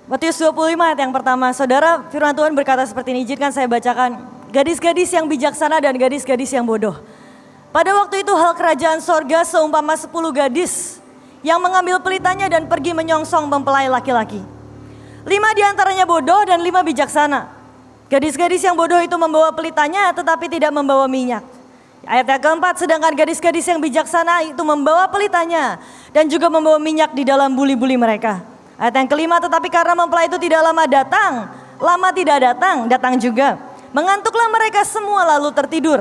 Matius 25 ayat yang pertama, saudara, firman Tuhan berkata seperti ini, izinkan saya bacakan. Gadis-gadis yang bijaksana dan gadis-gadis yang bodoh. Pada waktu itu hal kerajaan sorga seumpama 10 gadis yang mengambil pelitanya dan pergi menyongsong mempelai laki-laki. 5 diantaranya bodoh dan 5 bijaksana. Gadis-gadis yang bodoh itu membawa pelitanya tetapi tidak membawa minyak. Ayat yang keempat, sedangkan gadis-gadis yang bijaksana itu membawa pelitanya dan juga membawa minyak di dalam buli-buli mereka. Ayat yang kelima, tetapi karena mempelai itu tidak lama datang, lama tidak datang, datang juga. Mengantuklah mereka semua lalu tertidur.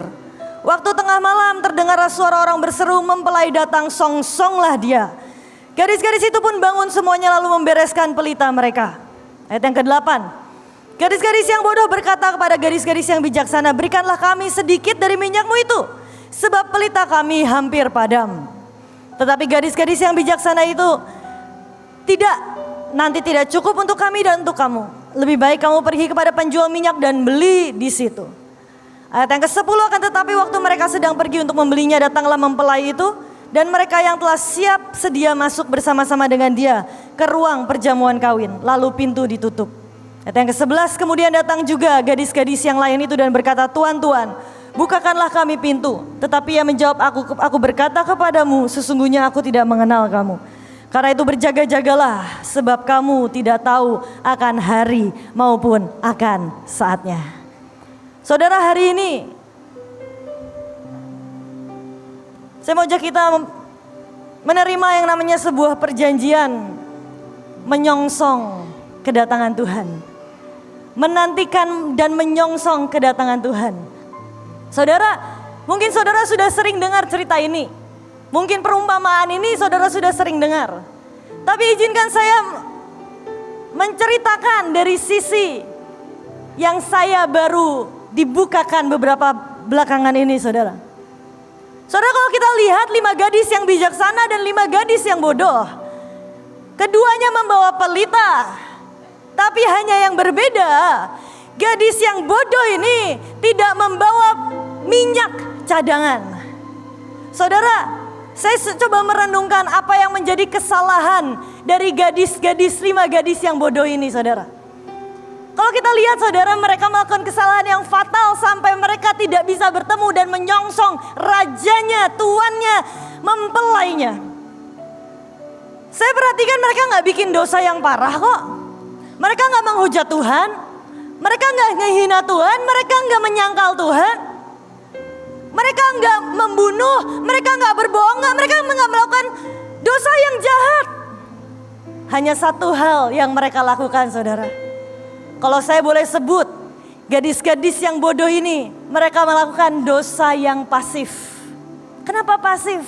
Waktu tengah malam terdengar suara orang berseru, mempelai datang, songsonglah dia. Gadis-gadis itu pun bangun semuanya lalu membereskan pelita mereka. Ayat yang ke-8. Gadis-gadis yang bodoh berkata kepada gadis-gadis yang bijaksana, berikanlah kami sedikit dari minyakmu itu, sebab pelita kami hampir padam. Tetapi gadis-gadis yang bijaksana itu, nanti tidak cukup untuk kami dan untuk kamu. Lebih baik kamu pergi kepada penjual minyak dan beli di situ. Ayat yang ke-10, akan tetapi waktu mereka sedang pergi untuk membelinya, datanglah mempelai itu dan mereka yang telah siap sedia masuk bersama-sama dengan dia ke ruang perjamuan kawin. Lalu pintu ditutup. Ayat yang ke-11, kemudian datang juga gadis-gadis yang lain itu dan berkata, Tuan, Tuan, bukakanlah kami pintu. Tetapi ia menjawab, aku berkata kepadamu, sesungguhnya aku tidak mengenal kamu. Karena itu berjaga-jagalah, sebab kamu tidak tahu akan hari maupun akan saatnya. Saudara, hari ini saya mau ajak kita menerima yang namanya sebuah perjanjian, menyongsong kedatangan Tuhan. Menantikan dan menyongsong kedatangan Tuhan. Saudara, mungkin saudara sudah sering dengar cerita ini. Mungkin perumpamaan ini saudara sudah sering dengar. Tapi izinkan saya menceritakan dari sisi yang saya baru dibukakan beberapa belakangan ini, saudara. Saudara, kalau kita lihat 5 gadis yang bijaksana dan 5 gadis yang bodoh, keduanya membawa pelita, tapi hanya yang berbeda. Gadis yang bodoh ini tidak membawa minyak cadangan. Saudara, saya coba merenungkan apa yang menjadi kesalahan dari gadis-gadis 5 gadis yang bodoh ini, saudara. Kalau kita lihat, saudara, mereka melakukan kesalahan yang fatal sampai mereka tidak bisa bertemu dan menyongsong rajanya, tuannya, mempelainya. Saya perhatikan mereka gak bikin dosa yang parah kok. Mereka gak menghujat Tuhan, mereka gak ngehina Tuhan, mereka gak menyangkal Tuhan. Mereka gak membunuh, mereka gak berbohong, mereka gak melakukan dosa yang jahat. Hanya satu hal yang mereka lakukan, saudara. Kalau saya boleh sebut, gadis-gadis yang bodoh ini, mereka melakukan dosa yang pasif. Kenapa pasif?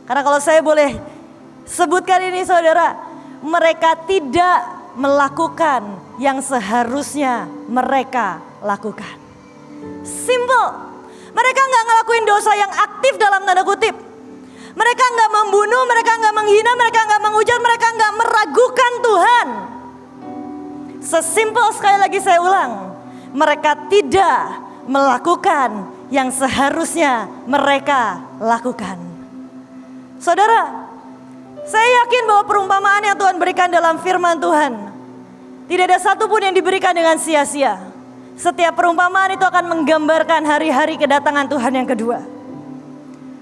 Karena kalau saya boleh sebutkan ini, saudara, mereka tidak melakukan yang seharusnya mereka lakukan. Simple. Mereka gak ngelakuin dosa yang aktif dalam tanda kutip. Mereka gak membunuh, mereka gak menghina, mereka gak menghujat, mereka gak meragukan Tuhan. Sesimpel, sekali lagi saya ulang, mereka tidak melakukan yang seharusnya mereka lakukan. Saudara, saya yakin bahwa perumpamaan yang Tuhan berikan dalam firman Tuhan, tidak ada satupun yang diberikan dengan sia-sia. Setiap perumpamaan itu akan menggambarkan hari-hari kedatangan Tuhan yang kedua.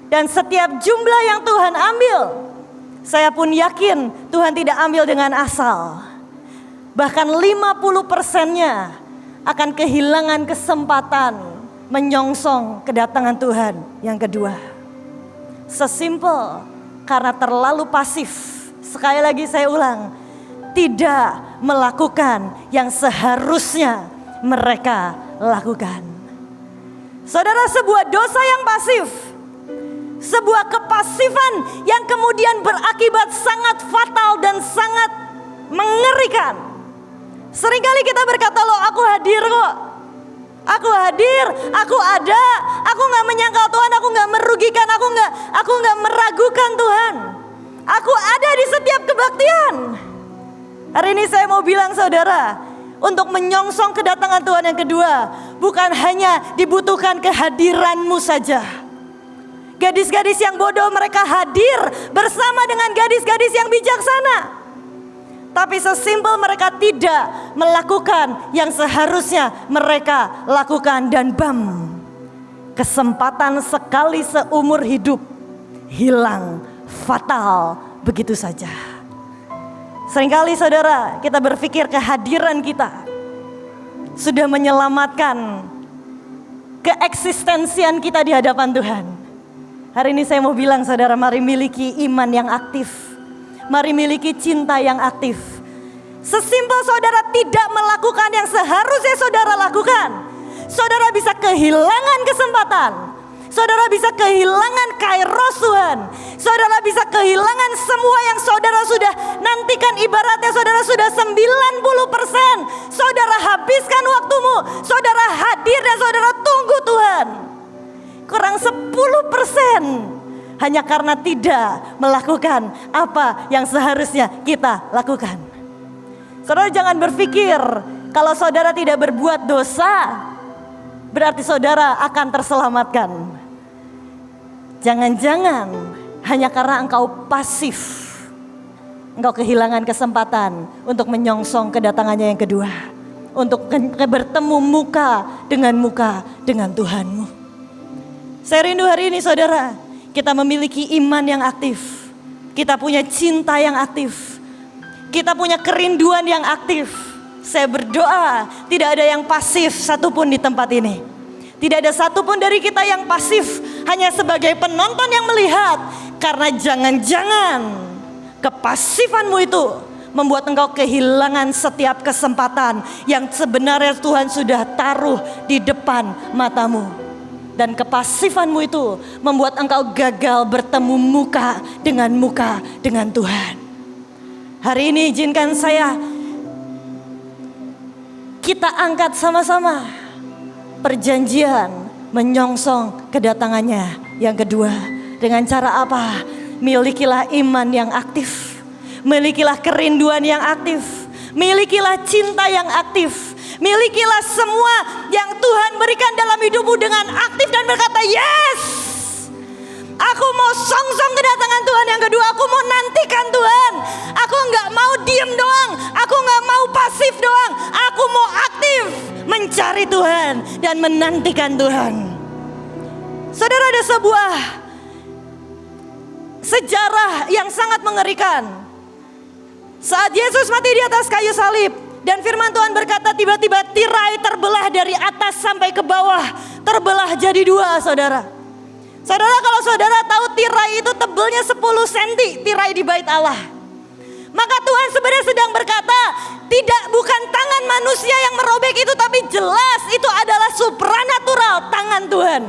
Dan setiap jumlah yang Tuhan ambil, saya pun yakin Tuhan tidak ambil dengan asal. Bahkan 50%-nya akan kehilangan kesempatan menyongsong kedatangan Tuhan yang kedua. Sesimpel karena terlalu pasif. Sekali lagi saya ulang, tidak melakukan yang seharusnya mereka lakukan. Saudara, sebuah dosa yang pasif, sebuah kepasifan yang kemudian berakibat sangat fatal dan sangat mengerikan. Seringkali kita berkata, loh, aku hadir kok. Aku hadir, aku ada, aku gak menyangkal Tuhan, aku gak merugikan, aku gak meragukan Tuhan. Aku ada di setiap kebaktian. Hari ini saya mau bilang, saudara, untuk menyongsong kedatangan Tuhan yang kedua, bukan hanya dibutuhkan kehadiranmu saja. Gadis-gadis yang bodoh mereka hadir bersama dengan gadis-gadis yang bijaksana. Tapi sesimpel mereka tidak melakukan yang seharusnya mereka lakukan. Dan kesempatan sekali seumur hidup hilang fatal begitu saja. Seringkali saudara, kita berpikir kehadiran kita sudah menyelamatkan keeksistensian kita di hadapan Tuhan. Hari ini saya mau bilang saudara, mari miliki iman yang aktif. Mari miliki cinta yang aktif. Sesimpel saudara tidak melakukan yang seharusnya saudara lakukan, saudara bisa kehilangan kesempatan. Saudara bisa kehilangan kairos Tuhan. Saudara bisa kehilangan semua yang saudara sudah nantikan. Ibaratnya saudara sudah 90%. Saudara habiskan waktumu. Saudara hadir dan saudara tunggu Tuhan. Kurang 10%. Hanya karena tidak melakukan apa yang seharusnya kita lakukan. Saudara jangan berpikir kalau saudara tidak berbuat dosa berarti saudara akan terselamatkan. Jangan-jangan hanya karena engkau pasif, engkau kehilangan kesempatan untuk menyongsong kedatangannya yang kedua. Untuk bertemu muka dengan Tuhanmu. Saya rindu hari ini saudara, kita memiliki iman yang aktif. Kita punya cinta yang aktif. Kita punya kerinduan yang aktif. Saya berdoa tidak ada yang pasif satupun di tempat ini. Tidak ada satupun dari kita yang pasif hanya sebagai penonton yang melihat. Karena jangan-jangan kepasifanmu itu membuat engkau kehilangan setiap kesempatan yang sebenarnya Tuhan sudah taruh di depan matamu. Dan kepasifanmu itu membuat engkau gagal bertemu muka dengan Tuhan. Hari ini izinkan kita angkat sama-sama perjanjian menyongsong kedatangannya yang kedua. Dengan cara apa? Milikilah iman yang aktif. Milikilah kerinduan yang aktif. Milikilah cinta yang aktif. Milikilah semua yang Tuhan berikan dalam hidupmu dengan aktif dan berkata, yes, aku mau songsong kedatangan Tuhan yang kedua. Aku mau nantikan Tuhan. Aku gak mau diem doang. Aku gak mau pasif doang. Aku mau aktif mencari Tuhan dan menantikan Tuhan. Saudara, ada sebuah sejarah yang sangat mengerikan. Saat Yesus mati di atas kayu salib, dan firman Tuhan berkata tiba-tiba tirai terbelah dari atas sampai ke bawah. Terbelah jadi dua saudara. Saudara, kalau saudara tahu tirai itu tebelnya 10 cm tirai di bait Allah. Maka Tuhan sebenarnya sedang berkata, bukan tangan manusia yang merobek itu, tapi jelas itu adalah supranatural tangan Tuhan.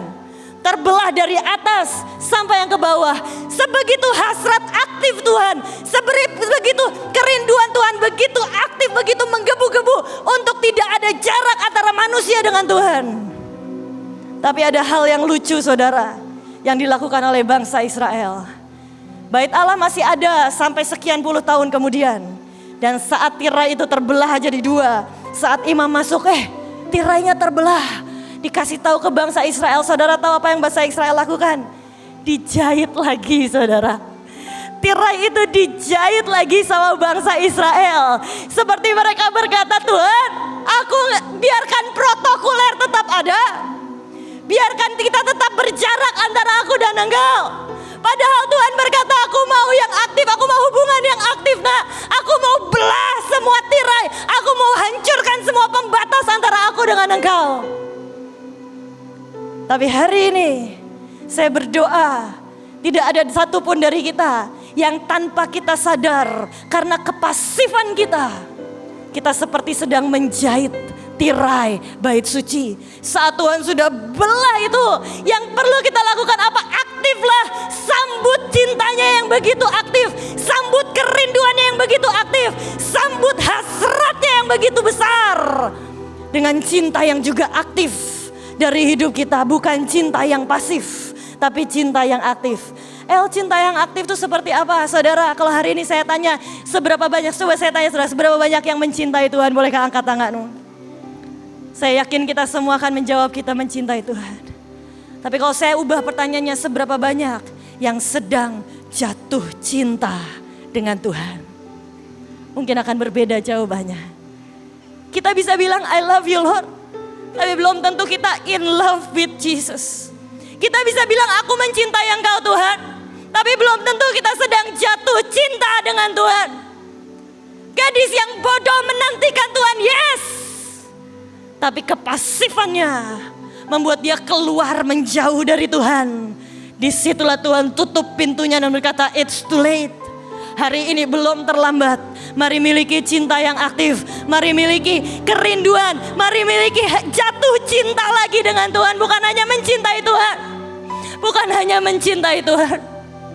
Terbelah dari atas sampai yang ke bawah. Sebegitu hasrat aktif Tuhan, sebegitu kerinduan Tuhan, begitu aktif, begitu menggebu-gebu untuk tidak ada jarak antara manusia dengan Tuhan. Tapi ada hal yang lucu saudara, yang dilakukan oleh bangsa Israel. Bait Allah masih ada sampai sekian puluh tahun kemudian. Dan saat tirai itu terbelah jadi dua, saat imam masuk, tirainya terbelah. Dikasih tahu ke bangsa Israel, saudara tahu apa yang bangsa Israel lakukan? Dijahit lagi saudara. Tirai itu dijahit lagi sama bangsa Israel. Seperti mereka berkata, Tuhan, aku biarkan protokoler tetap ada. Biarkan kita tetap berjarak antara aku dan engkau. Padahal Tuhan berkata, aku mau yang aktif, aku mau hubungan yang aktif. Nah, aku mau belah semua tirai. Aku mau hancurkan semua pembatas antara aku dengan engkau. Tapi hari ini saya berdoa tidak ada satupun dari kita yang tanpa kita sadar karena kepasifan kita seperti sedang menjahit tirai bait suci. Saat Tuhan sudah belah itu, yang perlu kita lakukan apa? Aktiflah, sambut cintanya yang begitu aktif, sambut kerinduannya yang begitu aktif, sambut hasratnya yang begitu besar dengan cinta yang juga aktif. Dari hidup kita, bukan cinta yang pasif, tapi cinta yang aktif. Cinta yang aktif itu seperti apa saudara? Kalau hari ini saya tanya, seberapa banyak, coba saya tanya saudara, seberapa banyak yang mencintai Tuhan? Bolehkah angkat tanganmu? Saya yakin kita semua akan menjawab kita mencintai Tuhan. Tapi kalau saya ubah pertanyaannya, seberapa banyak yang sedang jatuh cinta dengan Tuhan? mungkin akan berbeda jawabannya. Kita bisa bilang I love you Lord, tapi belum tentu kita in love with Jesus. Kita bisa bilang aku mencintai Engkau Tuhan, tapi belum tentu kita sedang jatuh cinta dengan Tuhan. Gadis yang bodoh menantikan Tuhan, yes. Tapi kepasifannya membuat dia keluar menjauh dari Tuhan. Disitulah Tuhan tutup pintunya dan berkata, it's too late. Hari ini belum terlambat. Mari miliki cinta yang aktif. Mari miliki kerinduan. Mari miliki jatuh cinta lagi dengan Tuhan. Bukan hanya mencintai Tuhan. Bukan hanya mencintai Tuhan.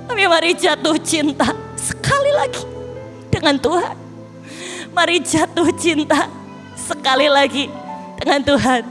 Tapi mari jatuh cinta sekali lagi dengan Tuhan. Mari jatuh cinta sekali lagi dengan Tuhan.